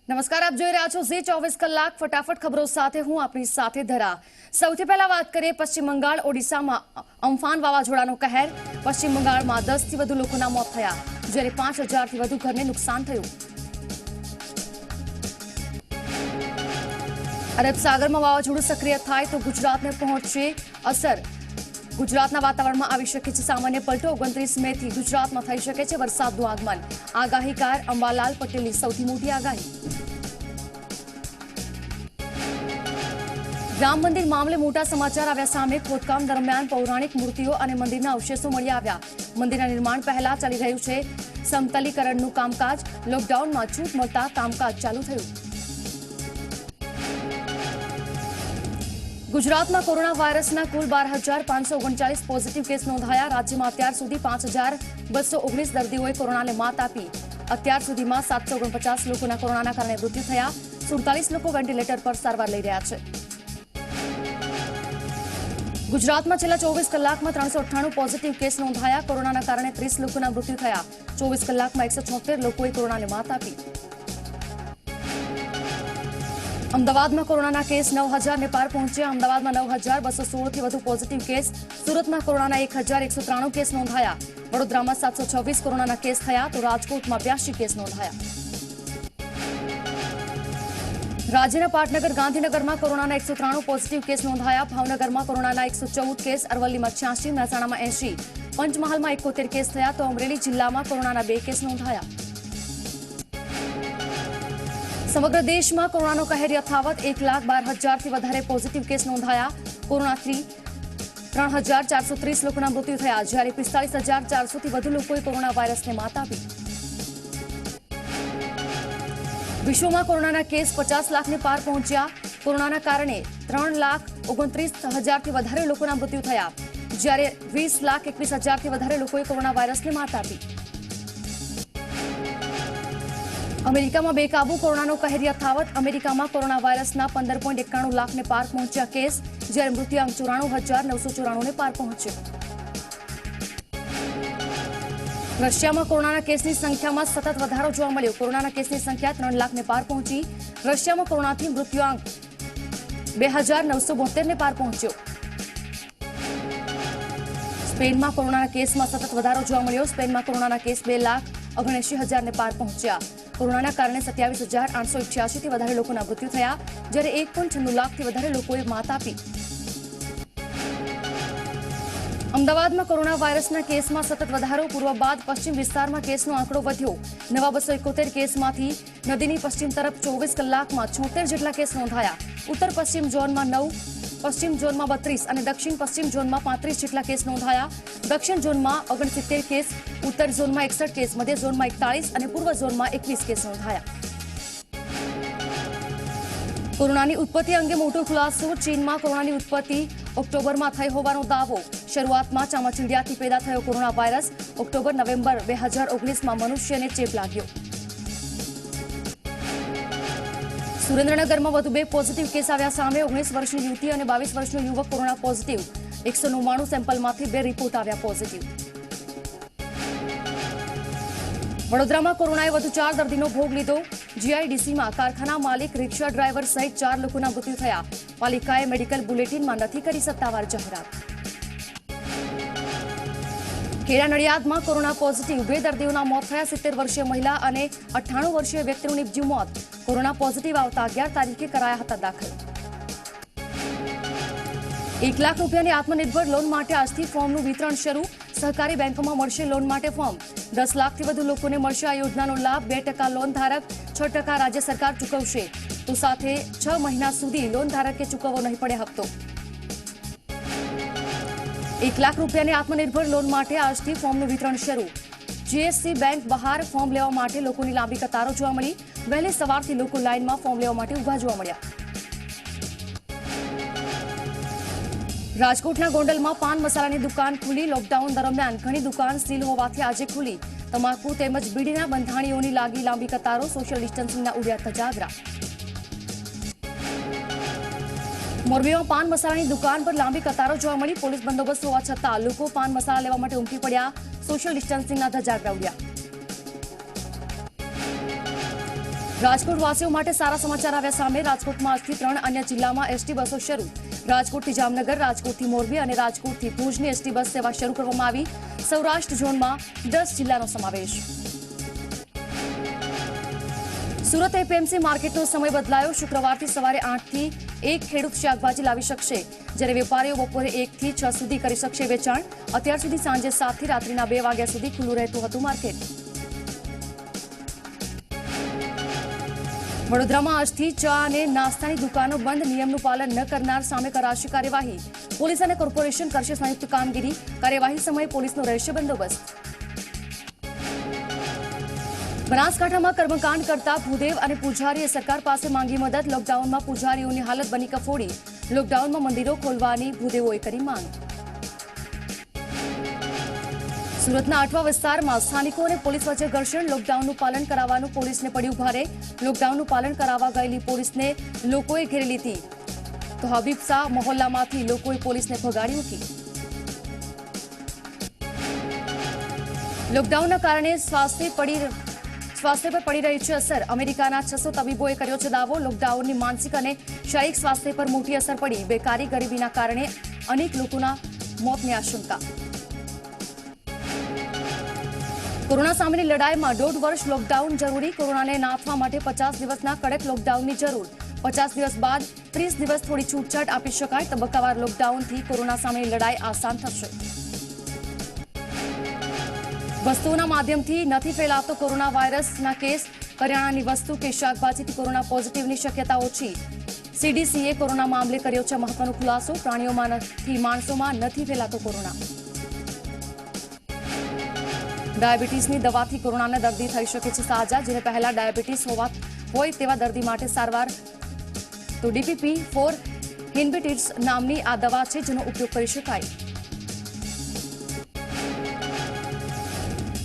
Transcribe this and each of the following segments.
નમસ્કાર, આપ જોઈ રહ્યા છો ઝી 24 કલાક ફટાફટ ખબરો સાથે હું આપની સાથે ધરા। સૌથી પહેલા વાત કરીએ પશ્ચિમ બંગાળ ઓડિશામાં અમ્ફાન વાવાઝોડાનો કહેર। પશ્ચિમ બંગાળમાં 10 થી વધુ લોકોના મોત થયા, જ્યારે 5000 થી વધુ ઘરને નુકસાન થયું। અરબ સાગરમાં વાવાઝોડું સક્રિય થાય તો ગુજરાતને પહોંચશે અસર। ગુજરાતના વાતાવરણમાં આવી શકે છે સામાન્ય પલટો। 29 મેથી ગુજરાતમાં થઈ શકે છે વરસાદનું આગમન। આગાહીકાર અંબાલાલ પટેલની સૌથી મોટી આગાહી। રામ મંદિર મામલે મોટા સમાચાર આવ્યા સામે। ખોદકામ દરમિયાન પૌરાણિક મૂર્તિઓ અને મંદિરના અવશેષો મળી આવ્યા। મંદિરના નિર્માણ પહેલા ચાલી રહ્યું છે સમતલીકરણનું કામકાજ। લોકડાઉનમાં છૂટ મળતા કામકાજ ચાલુ થયું। ગુજરાતમાં કોરોના વાયરસના કુલ 12,539 પોઝિટિવ કેસ નોંધાયા। રાજ્યમાં અત્યાર સુધી 5,219 દર્દીઓએ કોરોનાને માત આપી। અત્યાર સુધીમાં 749 લોકોના કોરોનાના કારણે મૃત્યુ થયા। 47 લોકો વેન્ટિલેટર પર સારવાર લઈ રહ્યા છે। ગુજરાતમાં છેલ્લા 24 કલાકમાં 398 પોઝિટિવ કેસ નોંધાયા। કોરોનાના કારણે 30 લોકોના મૃત્યુ થયા। 24 કલાકમાં 176 લોકોએ કોરોનાને માત આપી। અમદાવાદમાં કોરોનાના કેસ 9,000 ને પાર પહોંચ્યા। અમદાવાદમાં 9,216 થી વધુ પોઝિટિવ કેસ। સુરતમાં કોરોનાના 1,193 કેસ નોંધાયા। વડોદરામાં 726 કોરોનાના કેસ થયા તો રાજકોટમાં 82 કેસ નોંધાયા। રાજ્યના પાટનગર ગાંધીનગરમાં કોરોનાના 193 પોઝિટિવ કેસ નોંધાયા। ભાવનગરમાં કોરોનાના 114 કેસ, અરવલ્લીમાં 86, મહેસાણામાં 80, પંચમહાલમાં 71 કેસ થયા તો અમરેલી જિલ્લામાં કોરોનાના 2 કેસ નોંધાયા। સમગ્ર દેશમાં કોરોનાનો કહેર યથાવત। 1,12,000 થી વધારે પોઝિટિવ કેસ નોંધાયા। કોરોનાથી 3,430 લોકોના મૃત્યુ થયા, જ્યારે 45,400 થી વધુ લોકોએ કોરોના વાયરસને માત આપી। વિશ્વમાં કોરોનાના કેસ 50 લાખને પાર પહોંચ્યા। કોરોનાના કારણે 3,29,000 થી વધારે લોકોના મૃત્યુ થયા, જ્યારે 20,21,000 થી વધારે લોકોએ કોરોના વાયરસને માત આપી। અમેરિકામાં બેકાબુ કોરોનાનો કહેર યથાવત। અમેરિકામાં કોરોના વાયરસના 15.91 લાખને પાર પહોંચ્યા કેસ, જ્યારે મૃત્યુઆંક 94,994 ને પાર પહોંચ્યો। રશિયામાં કોરોનાના કેસની સંખ્યામાં સતત વધારો જોવા મળ્યો। કોરોનાના કેસની સંખ્યા 3 લાખને પાર પહોંચી। રશિયામાં કોરોનાથી મૃત્યુઆંક 2,972 ને પાર પહોંચ્યો। સ્પેનમાં કોરોનાના કેસમાં સતત વધારો જોવા મળ્યો। સ્પેનમાં કોરોનાના કેસ 2,79,000 ને પાર પહોંચ્યા। કોરોનાના કારણે 27,888 થી વધારે લોકોના મૃત્યુ થયા, જ્યારે 1.96 લાખથી વધારે લોકોએ માત આપી। અમદાવાદમાં કોરોના વાયરસના કેસમાં સતત વધારો। પૂર્વ બાદ પશ્ચિમ વિસ્તારમાં કેસનો આંકડો વધ્યો। નવા 271 કેસમાંથી નદીની પશ્ચિમ તરફ 24 કલાકમાં 76 જેટલા કેસ નોંધાયા। ઉત્તર પશ્ચિમ ઝોનમાં 9, પશ્ચિમ ઝોનમાં 32 અને દક્ષિણ પશ્ચિમ ઝોનમાં 35 જેટલા કેસ નોંધાયા। દક્ષિણ ઝોનમાં 69 કેસ, ઉત્તર ઝોનમાં 61 કેસ, મધ્ય ઝોનમાં 41 અને પૂર્વ ઝોનમાં 21 કેસ નોંધાયા। કોરોનાની ઉત્પત્તિ અંગે મોટો ખુલાસો। ચીનમાં કોરોનાની ઉત્પત્તિ ઓક્ટોબરમાં થઈ હોવાનો દાવો। શરૂઆતમાં ચામાચીડિયાથી પેદા થયો કોરોના વાયરસ। ઓક્ટોબર-નવેમ્બર 2019માં મનુષ્યને ચેપ લાગ્યો। સુરેન્દ્રનગરમાં વધુ 2 પોઝિટિવ કેસ આવ્યા સામે। 19 વર્ષની યુવતી અને 22 વર્ષનો યુવક કોરોના પોઝિટિવ। 199 સેમ્પલમાંથી 2 રિપોર્ટ આવ્યા પોઝિટિવ। વડોદરામાં કોરોનાએ વધુ 4 દર્દીનો ભોગ લીધો। જીઆઈડીસીમાં કારખાના માલિક, રિક્ષા ડ્રાઈવર સહિત 4 લોકોના મૃત્યુ થયા। પાલિકાએ મેડિકલ બુલેટિનમાં નથી કરી સત્તાવાર જાહેરાત। ખેડા નડિયાદમાં કોરોના પોઝિટિવ 2 દર્દીઓના મોત થયા। 70 વર્ષીય મહિલા અને 98 વર્ષીય વ્યક્તિનું નિપજ્યું મોત। કોરોના પોઝિટિવ આવતા 11 તારીખે કરાયા હતા દાખલ। 1 લાખ રૂપિયાની આત્મનિર્ભર લોન માટે આજથી ફોર્મનું વિતરણ શરૂ। સહકારી બેંકોમાં મળશે લોન માટે ફોર્મ। 10 લાખથી વધુ લોકોને મળશે આ યોજનાનો લાભ। 2% લોન ધારક, 6% રાજ્ય સરકાર ચૂકવશે તો સાથે 6 મહિના સુધી લોન ધારકે ચૂકવવો નહીં પડે હપ્તો। 1 લાખ રૂપિયાની આત્મનિર્ભર લોન માટે આજથી ફોર્મનું વિતરણ શરૂ। જીએસસી બેંક બહાર ફોર્મ લેવા માટે લોકોની લાંબી કતારો જોવા મળી। વહેલી સવારથી લોકો લાઇનમાં ફોર્મ લેવા માટે ઊભા જોવા મળ્યા। રાજકોટના ગોંડલમાં પાન મસાલાની દુકાન ખુલી। લોકડાઉન દરમિયાન ઘણી દુકાન સીલ હોવાથી આજે ખુલી। તમાકુ તેમજ બીડીના બંધાણીઓની લાગી લાંબી કતારો। સોશિયલ ડિસ્ટન્સિંગના ઉડ્યા ધજાગરા। મોરબીમાં પાન મસાલાની દુકાન પર લાંબી કતારો જોવા મળી। પોલીસ બંદોબસ્ત હોવા છતાં લોકો પાન મસાલા લેવા માટે ઉમટી પડ્યા। સોશિયલ ડિસ્ટન્સિંગના ધજાગરા ઉડ્યા। રાજકોટવાસીઓ માટે સારા સમાચાર આવ્યા સામે રાજકોટમાં આજથી 3 અન્ય જિલ્લામાં એસટી બસો શરૂ રાજકોટથી જામનગર રાજકોટથી મોરબી અને રાજકોટથી ભુજની એસટી બસ સેવા શરૂ કરવામાં આવી સૌરાષ્ટ્ર ઝોનમાં 10 જિલ્લાનો સમાવેશ સુરત એપીએમસી માર્કેટનો સમય બદલાયો શુક્રવારથી સવારે 8 થી 1 ખેડૂત શાકભાજી લાવી શકશે જ્યારે વેપારીઓ બપોરે 1 થી 6 સુધી કરી શકશે વેચાણ અત્યાર સુધી સાંજે 7 થી રાત્રિના 2 વાગ્યા સુધી ખુલ્લું રહેતું હતું માર્કેટ વડોદરામાં આજથી ચા અને નાસ્તાની દુકાનો બંધ નિયમનું પાલન ન કરનાર સામે કરાશે કાર્યવાહી પોલીસ અને કોર્પોરેશન કરશે સંયુક્ત કામગીરી કાર્યવાહી સમયે પોલીસનો રહેશે બંદોબસ્ત બનાસકાંઠામાં કર્મકાંડ કરતા ભૂદેવ અને પૂજારીએ સરકાર પાસે માંગી મદદ લોકડાઉનમાં પૂજારીઓની હાલત બની કફોડી લોકડાઉનમાં મંદિરો ખોલવાની ભૂદેવોએ કરી માંગ સુરતના અટવા વિસ્તારમાં સ્થાનિકો અને પોલીસ વચ્ચે ઘર્ષણ લોકડાઉનનું પાલન કરાવવાનું પોલીસને પડ્યું ભારે લોકડાઉનનું પાલન કરાવવા ગયેલી પોલીસને લોકોએ ઘેરી લીધી તો હબીબશાહ મહોલ્લામાંથી લોકોએ પોલીસને ભગાડી મૂકી લોકડાઉનના કારણે સ્વાસ્થ્ય પર પડી રહી છે અસર અમેરિકાના 600 તબીબોએ કર્યો છે દાવો લોકડાઉનની માનસિક અને શારીરિક સ્વાસ્થ્ય પર મોટી અસર પડી બેકારી ગરીબીના કારણે અનેક લોકોના મોતની આશંકા કોરોના સામેની લડાઈમાં 1.5 વર્ષ લોકડાઉન જરૂરી કોરોનાને નાથવા માટે 50 દિવસના કડક લોકડાઉનની જરૂર 50 દિવસ બાદ 30 દિવસ થોડી છૂટછાટ આપી શકાય તબક્કાવાર લોકડાઉનથી કોરોના સામેની લડાઈ આસાન થશે વસ્તુઓના માધ્યમથી નથી ફેલાતો કોરોના વાયરસના કેસ કરિયાણાની વસ્તુ કે શાકભાજીથી કોરોના પોઝિટિવની શક્યતા ઓછી સીડીસીએ કોરોના મામલે કર્યો છે મહત્વનો ખુલાસો પ્રાણીઓમાંથી માણસોમાં નથી ફેલાતો કોરોના ડાયાબિટીસની દવાથી કોરોનાના દર્દી થઈ શકે છે સાજા જેને પહેલા ડાયાબિટીસ હોય તેવા દર્દી માટે સારવાર તો DPP-4 ઇન્હિબિટર્સ નામની આ દવા છે જેનો ઉપયોગ કરી શકાય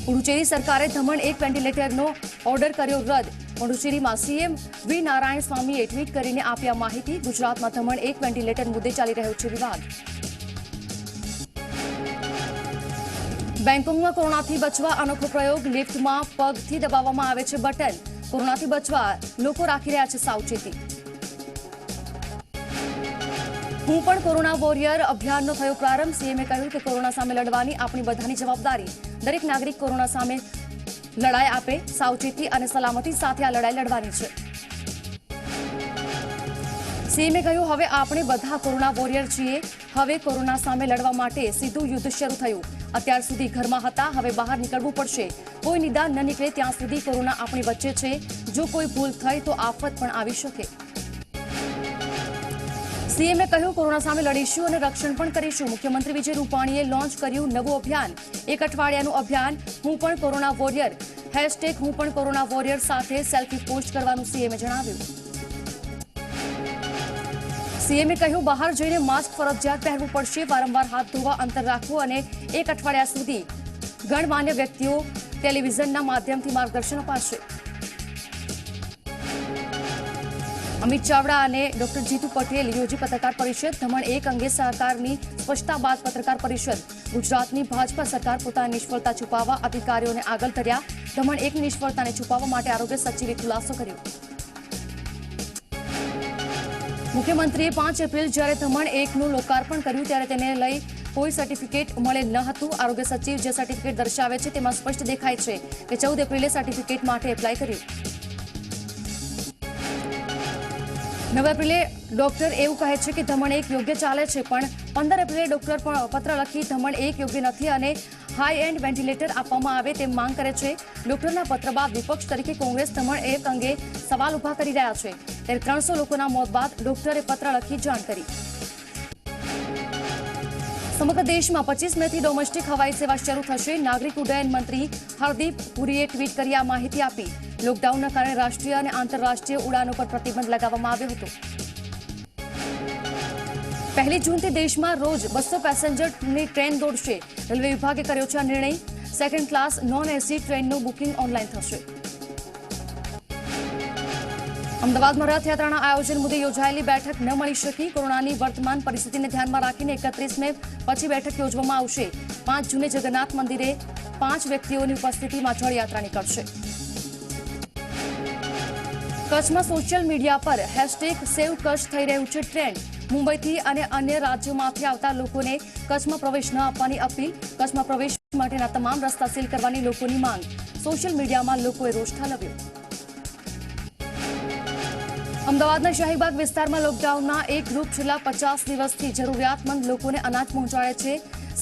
પુડુચેરી સરકારે ધમણ 1 વેન્ટિલેટરનો ઓર્ડર કર્યો રદ પુડુચેરીમાં સીએમ વી નારાયણ સ્વામીએ ટ્વીટ કરીને આપ્યા માહિતી ગુજરાતમાં ધમણ 1 વેન્ટિલેટર મુદ્દે ચાલી રહ્યો છે વિવાદ બેંકોકમાં કોરોનાથી બચવા અનોખો પ્રયોગ લિફ્ટમાં પગથી દબાવવામાં આવે છે બટન કોરોનાથી બચવા લોકો રાખી રહ્યા છે સાવચેતી હું પણ કોરોના વોરિયર અભિયાનનો થયો પ્રારંભ સીએમએ કહ્યું કે કોરોના સામે લડવાની આપણી બધાની જવાબદારી દરેક નાગરિક કોરોના સામે લડાઈ આપે સાવચેતી અને સલામતી સાથે આ લડાઈ લડવાની છે સીએમએ કહ્યું હવે આપણે બધા કોરોના વોરિયર છીએ હવે કોરોના સામે લડવા માટે સીધું યુદ્ધ શરૂ થયું અત્યાર સુધી ઘરમાં હતા હવે બહાર નીકળવું પડશે કોઈ નિદાન ન નીકળે ત્યાં સુધી કોરોના આપણી વચ્ચે છે જો કોઈ ભૂલ થઈ તો આફત પણ આવી શકે સીએમએ કહ્યું કોરોના સામે લડીશું અને રક્ષણ પણ કરીશું મુખ્યમંત્રી વિજય રૂપાણીએ લોન્ચ કર્યું નવું અભિયાન 1 અઠવાડિયાનું અભિયાન હું પણ કોરોના વોરિયર #હું પણ કોરોના વોરિયર સાથે સેલ્ફી પોસ્ટ કરવાનું સીએમએ જણાવ્યું સીએમએ કહ્યું બહાર જઈને માસ્ક ફરજિયાત પહેરવું પડશે વારંવાર હાથ ધોવા અંતર રાખવું અને 1 અઠવાડિયા સુધી ગણમાન્ય વ્યક્તિઓ ટેલિવિઝનના માધ્યમથી માર્ગદર્શન અપાશે અમિત ચાવડા અને ડોક્ટર જીતુ પટેલ યોજી પત્રકાર પરિષદ ધમણ 1 અંગે સરકારની સ્પષ્ટતા બાદ પત્રકાર પરિષદ ગુજરાતની ભાજપા સરકાર પોતાની નિષ્ફળતા છુપાવવા અધિકારીઓને આગળ ધર્યા ધમણ 1ની નિષ્ફળતાને છુપાવવા માટે આરોગ્ય સચિવે ખુલાસો કર્યો મુખ્યમંત્રીએ 5 એપ્રિલ જ્યારે ધમણ 1નું લોકાર્પણ કર્યું ત્યારે તેને લઈ કોઈ સર્ટિફિકેટ મળે ન હતું આરોગ્ય સચિવ જે સર્ટિફિકેટ દર્શાવે છે તેમાં સ્પષ્ટ દેખાય છે કે 14 એપ્રિલે સર્ટિફિકેટ માટે એપ્લાય કર્યું 9 એપ્રિલે ડોક્ટર એવું કહે છે કે ધમણ 1 યોગ્ય ચાલે છે પણ 15 એપ્રિલે ડોક્ટર પત્ર લખી ધમણ 1 યોગ્ય નથી અને હાઈ એન્ડ વેન્ટિલેટર આપવામાં આવે તેમ માંગ કરે છે ડોક્ટરના પત્ર બાદ વિપક્ષ તરીકે કોંગ્રેસ ધમણ 1 અંગે સવાલ ઉભા કરી રહ્યા છે ત્યારે 300 લોકોના મોત બાદ ડોક્ટરે પત્ર લખી જાણ કરી સમગ્ર દેશમાં 25 મેથી ડોમેસ્ટિક હવાઈ સેવા શરૂ થશે નાગરિક ઉડ્ડયન મંત્રી હરદીપ પુરીએ ટ્વીટ કરી આ માહિતી આપી લોકડાઉનના કારણે રાષ્ટ્રીય અને આંતરરાષ્ટ્રીય ઉડાનો પર પ્રતિબંધ લગાવવામાં આવ્યો હતો 1 જૂનથી દેશમાં રોજ 200 પેસેન્જરની ટ્રેન દોડશે રેલવે વિભાગે કર્યો છે આ નિર્ણય સેકન્ડ ક્લાસ નોન એસી ટ્રેનનું બુકિંગ ઓનલાઈન થશે અમદાવાદમાં રથયાત્રાના આયોજન મુદ્દે યોજાયેલી બેઠક ન મળી શકી કોરોનાની વર્તમાન પરિસ્થિતિને ધ્યાનમાં રાખીને 31 મે પછી બેઠક યોજવામાં આવશે 5 જૂને જગન્નાથ મંદિરે 5 વ્યક્તિઓની ઉપસ્થિતિમાં જળયાત્રા નીકળશે કચ્છમાં સોશિયલ મીડિયા પર #સેવ કચ્છ થઈ રહ્યું છે ટ્રેન્ડ। મુંબઈથી અને અન્ય રાજ્યોમાંથી આવતા લોકોને કચ્છમાં પ્રવેશ ન આપવાની અપીલ। કચ્છમાં પ્રવેશ માટેના તમામ રસ્તા સીલ કરવાની લોકોની માંગ। સોશિયલ મીડિયામાં લોકોએ રોષ ઠાલવ્યો। અમદાવાદના શાહીબાગ વિસ્તારમાં લોકડાઉનના એક ગ્રુપ છેલ્લા 50 દિવસથી જરૂરિયાતમંદ લોકોને અનાજ પહોંચાડે છે।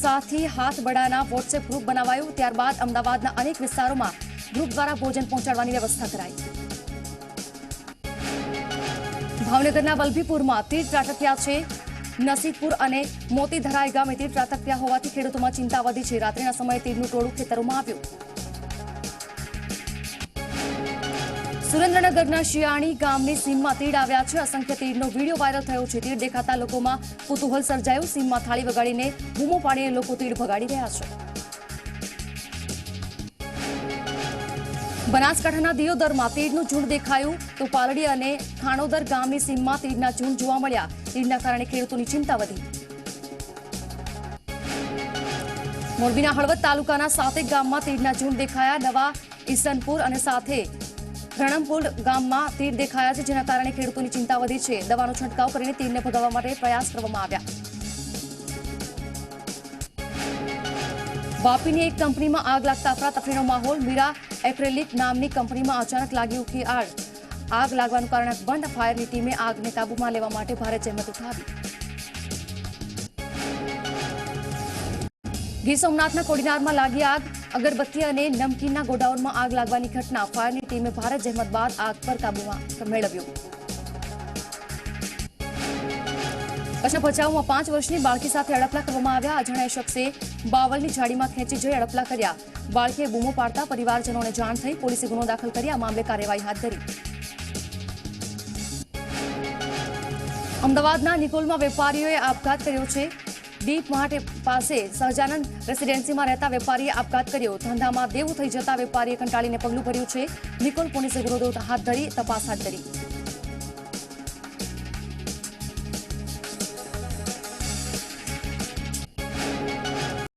સાથી હાથ બડાના વોટ્સએપ ગ્રુપ બનાવાયું। ત્યારબાદ અમદાવાદના અનેક વિસ્તારોમાં ગ્રુપ દ્વારા ભોજન પહોંચાડવાની વ્યવસ્થા કરાઈ। ભાવનગરના વલભીપુરમાં તીડ ત્રાટક્યા છે। નસીબપુર અને મોતીધરાઈ ગામે તીડ ત્રાટક્યા હોવાથી ખેડૂતોમાં ચિંતા વધી છે। રાત્રિના સમયે તીડનું ટોળું ખેતરોમાં આવ્યું। સુરેન્દ્રનગરના શિયાણી ગામની સીમમાં તીડ આવ્યા છે। અસંખ્ય તીડનો વિડીયો વાયરલ થયો છે। તીડ દેખાતા લોકોમાં કુતૂહલ સર્જાયું। સીમમાં થાળી વગાડીને બૂમો પાડીને લોકો તીડ ભગાડી રહ્યા છે। બનાસકાંઠાના દિયોદરમાં તીડનું ઝુંડ દેખાયું તો પાલડી અને ખાણોદર ગામની સીમમાં તીડના ઝુંડ જોવા મળ્યા। તીડના કારણે ખેડૂતોની ચિંતા વધી। મોરબીના હળવદ તાલુકાના સાતેક ગામમાં તીડના ઝુંડ દેખાયા। નવા ઈસનપુર અને સાથે રણમપુર ગામમાં તીડ દેખાયા છે, જેના કારણે ખેડૂતોની ચિંતા વધી છે। દવાનો છંટકાવ કરીને તીડને ભગાવવા માટે પ્રયાસ કરવામાં આવ્યા। વાપીની એક કંપનીમાં આગ લાગતા અફરાતફરીનો માહોલ। મીરા એક્રેલિક નામની કંપનીમાં અચાનક લાગી ઉઠી આગ। આગ લાગવાનું કારણ અકબંધ। ફાયરની ટીમે આગને કાબૂમાં લેવા માટે ભારે જહેમત ઉઠાવી। ગીર સોમનાથના કોડીનારમાં લાગી આગ। અગરબત્તી અને નમકીનના ગોડાઉનમાં આગ લાગવાની ઘટના। ફાયરની ટીમે ભારે જહેમત બાદ આગ પર કાબૂમાં મેળવ્યો। કચ્છના ભચાઉમાં 5 વર્ષની બાળકી સાથે અડપલા કરવામાં આવ્યા। અજાણ્યા શખ્સે બાવલની ઝાડીમાં ખેંચી જઈ અડપલા કર્યા। બાળકીએ બૂમો પાડતા પરિવારજનોને જાણ થઈ। પોલીસે ગુનો દાખલ કરી આ મામલે કાર્યવાહી હાથ ધરી। અમદાવાદના નિકોલમાં વેપારીઓએ આપઘાત કર્યો છે। દીપ માર્ટ પાસે સહજાનંદ રેસીડેન્સીમાં રહેતા વેપારીએ આપઘાત કર્યો। ધંધામાં દેવું થઈ જતા વેપારીએ કંટાળીને પગલું ભર્યું છે। નિકોલ પોલીસે ગુનો હાથ ધરી તપાસ હાથ ધરી।